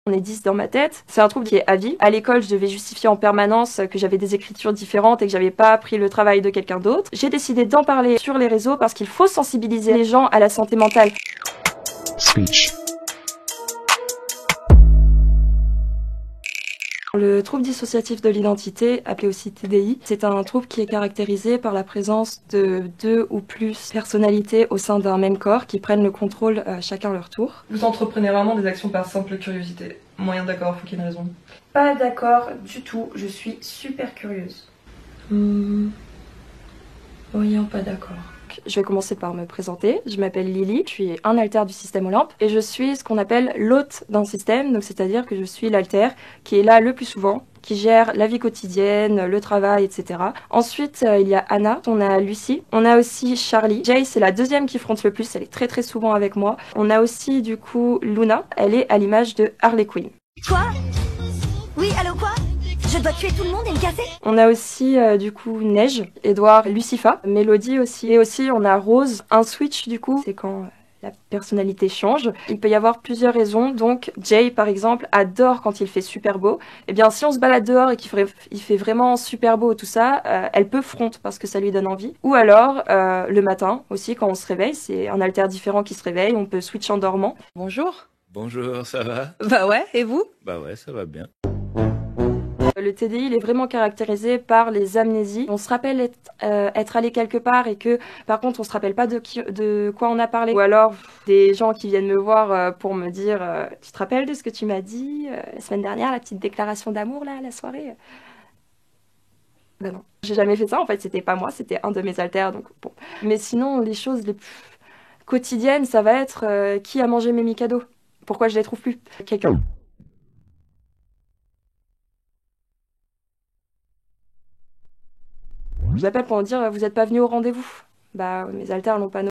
On est 10 dans ma tête. C'est un trouble qui est à vie. À l'école, je devais justifier en permanence que j'avais des écritures différentes et que j'avais pas appris le travail de quelqu'un d'autre. J'ai décidé d'en parler sur les réseaux parce qu'il faut sensibiliser les gens à la santé mentale. Speech. Le trouble dissociatif de l'identité, appelé aussi TDI, c'est un trouble qui est caractérisé par la présence de 2 ou plus personnalités au sein d'un même corps qui prennent le contrôle chacun leur tour. Vous entreprenez vraiment des actions par simple curiosité. Moyen d'accord, faut qu'il y ait une raison. Pas d'accord du tout, je suis super curieuse. Voyons, pas d'accord. Je vais commencer par me présenter. Je m'appelle Lily, je suis un alter du système Olympe et je suis ce qu'on appelle l'hôte d'un système, donc c'est-à-dire que je suis l'alter qui est là le plus souvent, qui gère la vie quotidienne, le travail, etc. Ensuite, il y a Anna, on a Lucie, on a aussi Charlie. Jay, c'est la deuxième qui fronte le plus, elle est très souvent avec moi. On a aussi du coup Luna, elle est à l'image de Harley Quinn. Quoi? Oui, allô quoi? Je dois tuer tout le monde et me casser? On a aussi du coup Neige, Edouard, Lucifa, Mélodie aussi. Et aussi on a Rose. Un switch du coup, c'est quand la personnalité change. Il peut y avoir plusieurs raisons. Donc Jay par exemple adore quand il fait super beau. Eh bien si on se balade dehors et qu'il fait vraiment super beau tout ça, elle peut front parce que ça lui donne envie. Ou alors le matin aussi quand on se réveille, c'est un alter différent qui se réveille. On peut switch en dormant. Bonjour. Bonjour, ça va? Bah ouais, et vous? Bah ouais, ça va bien. Le TDI, il est vraiment caractérisé par les amnésies. On se rappelle être allé quelque part et que, par contre, on se rappelle pas de quoi on a parlé. Ou alors, des gens qui viennent me voir pour me dire tu te rappelles de ce que tu m'as dit la semaine dernière, la petite déclaration d'amour, là, à la soirée Ben non, j'ai jamais fait ça. En fait, c'était pas moi, c'était un de mes alters, donc bon. Mais sinon, les choses les plus quotidiennes, ça va être qui a mangé mes Mikado? Pourquoi je les trouve plus? Quelqu'un. Je vous appelle pour me dire vous êtes pas venu au rendez-vous. Bah mes alters l'ont pas noté.